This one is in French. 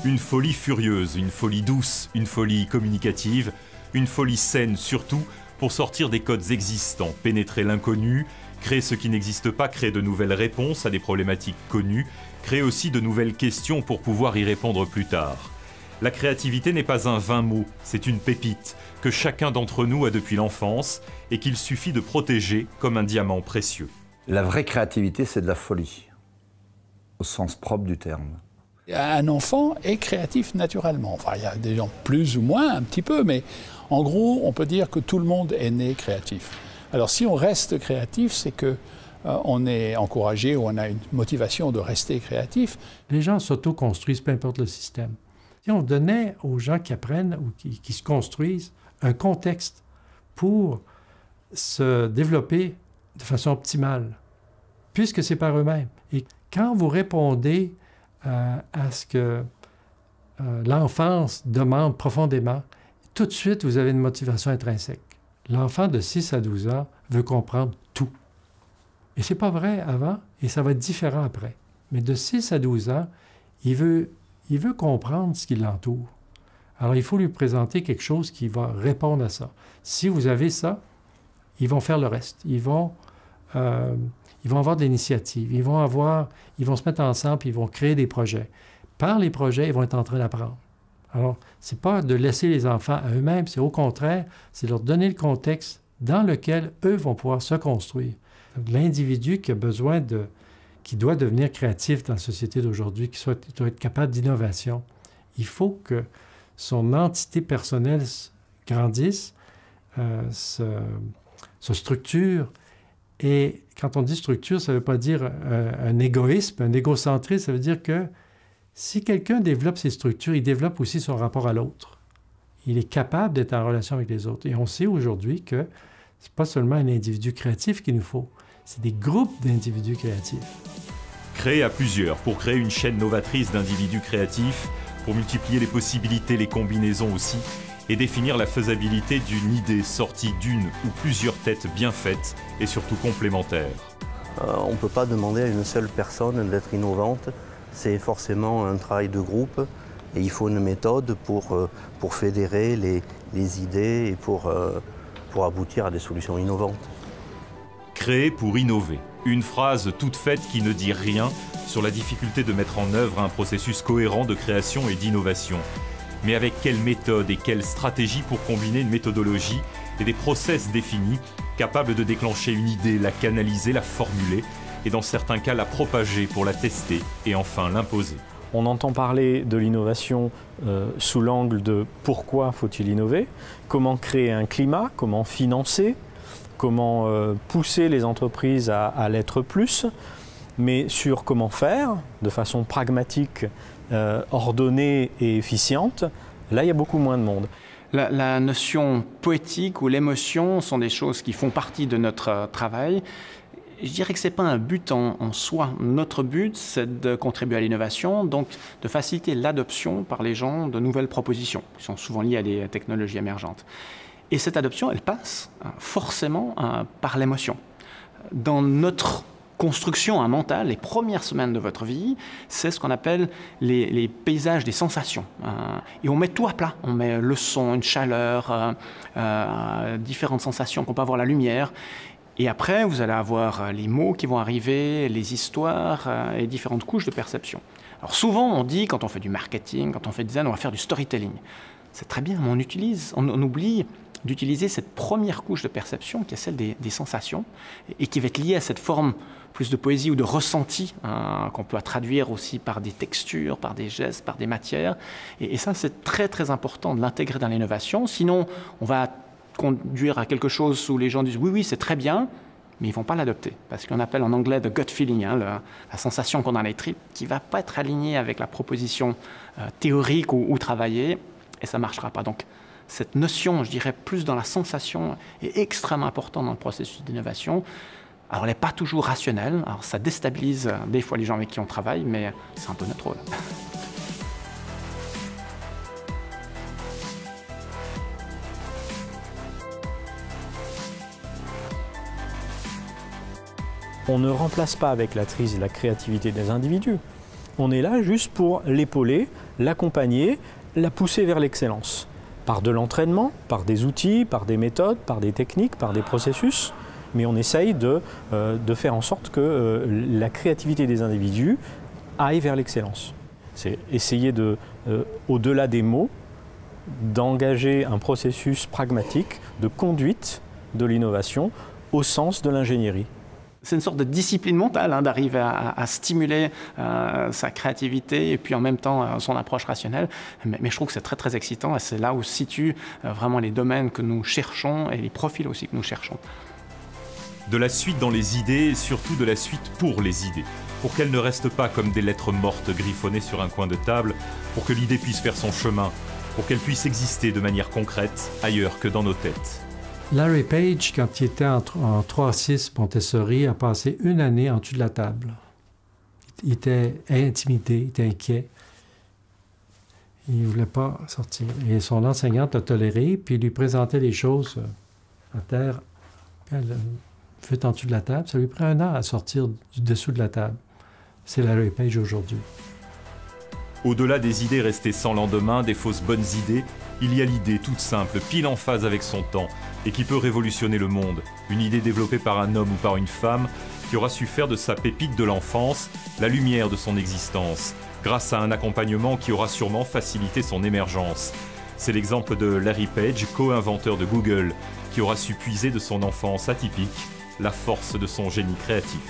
Une folie furieuse, une folie douce, une folie communicative, une folie saine surtout pour sortir des codes existants, pénétrer l'inconnu, créer ce qui n'existe pas, créer de nouvelles réponses à des problématiques connues, créer aussi de nouvelles questions pour pouvoir y répondre plus tard. La créativité n'est pas un vain mot, c'est une pépite que chacun d'entre nous a depuis l'enfance et qu'il suffit de protéger comme un diamant précieux. La vraie créativité, c'est de la folie, au sens propre du terme. Un enfant est créatif naturellement. Enfin, il y a des gens plus ou moins, un petit peu, mais en gros, on peut dire que tout le monde est né créatif. Alors, si on reste créatif, c'est que on est encouragé ou on a une motivation de rester créatif. Les gens s'auto-construisent, peu importe le système. Si on donnait aux gens qui apprennent ou qui se construisent un contexte pour se développer de façon optimale, puisque c'est par eux-mêmes. Et quand vous répondez à ce que l'enfance demande profondément, tout de suite, vous avez une motivation intrinsèque. L'enfant de 6 à 12 ans veut comprendre tout. Et c'est pas vrai avant, et ça va être différent après. Mais de 6 à 12 ans, il veut comprendre ce qui l'entoure. Alors, il faut lui présenter quelque chose qui va répondre à ça. Si vous avez ça, ils vont faire le reste. Ils vont avoir de l'initiative. Ils vont se mettre ensemble et ils vont créer des projets. Par les projets, ils vont être en train d'apprendre. Alors, ce n'est pas de laisser les enfants à eux-mêmes, c'est au contraire, c'est leur donner le contexte dans lequel eux vont pouvoir se construire. L'individu qui doit devenir créatif dans la société d'aujourd'hui, qui doit être capable d'innovation, il faut que son entité personnelle grandisse, se structure. Et quand on dit structure, ça ne veut pas dire un égoïsme, un égocentrisme, ça veut dire que si quelqu'un développe ses structures, il développe aussi son rapport à l'autre. Il est capable d'être en relation avec les autres. Et on sait aujourd'hui que ce n'est pas seulement un individu créatif qu'il nous faut, c'est des groupes d'individus créatifs. Créer à plusieurs pour créer une chaîne novatrice d'individus créatifs, pour multiplier les possibilités, les combinaisons aussi, et définir la faisabilité d'une idée sortie d'une ou plusieurs têtes bien faites et surtout complémentaires. On ne peut pas demander à une seule personne d'être innovante. C'est forcément un travail de groupe et il faut une méthode pour fédérer les idées et pour aboutir à des solutions innovantes. Créer pour innover. Une phrase toute faite qui ne dit rien sur la difficulté de mettre en œuvre un processus cohérent de création et d'innovation. Mais avec quelle méthode et quelle stratégie pour combiner une méthodologie et des process définis, capables de déclencher une idée, la canaliser, la formuler, et dans certains cas la propager pour la tester et enfin l'imposer. On entend parler de l'innovation sous l'angle de pourquoi faut-il innover, comment créer un climat, comment financer, comment pousser les entreprises à l'être plus, mais sur comment faire de façon pragmatique, ordonnée et efficiente, là il y a beaucoup moins de monde. La notion poétique ou l'émotion sont des choses qui font partie de notre travail. Je dirais que ce n'est pas un but en soi. Notre but, c'est de contribuer à l'innovation, donc de faciliter l'adoption par les gens de nouvelles propositions, qui sont souvent liées à des technologies émergentes. Et cette adoption, elle passe forcément par l'émotion. Dans notre construction mentale, les premières semaines de votre vie, c'est ce qu'on appelle les paysages des sensations. Et on met tout à plat. On met le son, une chaleur, différentes sensations qu'on peut avoir, la lumière. Et après, vous allez avoir les mots qui vont arriver, les histoires et différentes couches de perception. Alors souvent, on dit, quand on fait du marketing, quand on fait du design, on va faire du storytelling. C'est très bien, mais on oublie d'utiliser cette première couche de perception qui est celle des sensations et qui va être liée à cette forme plus de poésie ou de ressenti qu'on peut traduire aussi par des textures, par des gestes, par des matières. Et ça, c'est très très important de l'intégrer dans l'innovation. Sinon, on va conduire à quelque chose où les gens disent oui, c'est très bien, mais ils ne vont pas l'adopter. Parce qu'on appelle en anglais the gut feeling, la sensation qu'on a dans les tripes, qui ne va pas être alignée avec la proposition théorique ou travaillée, et ça ne marchera pas. Donc, cette notion, je dirais, plus dans la sensation, est extrêmement importante dans le processus d'innovation. Alors, elle n'est pas toujours rationnelle. Alors, ça déstabilise des fois les gens avec qui on travaille, mais c'est un peu notre rôle. On ne remplace pas avec la crise la créativité des individus. On est là juste pour l'épauler, l'accompagner, la pousser vers l'excellence. Par de l'entraînement, par des outils, par des méthodes, par des techniques, par des processus. Mais on essaye de faire en sorte que la créativité des individus aille vers l'excellence. C'est essayer au-delà des mots, d'engager un processus pragmatique de conduite de l'innovation au sens de l'ingénierie. C'est une sorte de discipline mentale d'arriver à stimuler sa créativité et puis en même temps son approche rationnelle. Mais je trouve que c'est très très excitant et c'est là où se situent vraiment les domaines que nous cherchons et les profils aussi que nous cherchons. De la suite dans les idées et surtout de la suite pour les idées. Pour qu'elles ne restent pas comme des lettres mortes griffonnées sur un coin de table, pour que l'idée puisse faire son chemin, pour qu'elle puisse exister de manière concrète ailleurs que dans nos têtes. Larry Page, quand il était en 3-6 Montessori, a passé une année en dessous de la table. Il était intimidé, il était inquiet. Il ne voulait pas sortir. Et son enseignante l'a toléré, puis il lui présentait les choses à terre. Puis elle fait en dessous de la table. Ça lui prend 1 an à sortir du dessous de la table. C'est Larry Page aujourd'hui. Au-delà des idées restées sans lendemain, des fausses bonnes idées, il y a l'idée toute simple, pile en phase avec son temps, et qui peut révolutionner le monde. Une idée développée par un homme ou par une femme qui aura su faire de sa pépite de l'enfance la lumière de son existence, grâce à un accompagnement qui aura sûrement facilité son émergence. C'est l'exemple de Larry Page, co-inventeur de Google, qui aura su puiser de son enfance atypique la force de son génie créatif.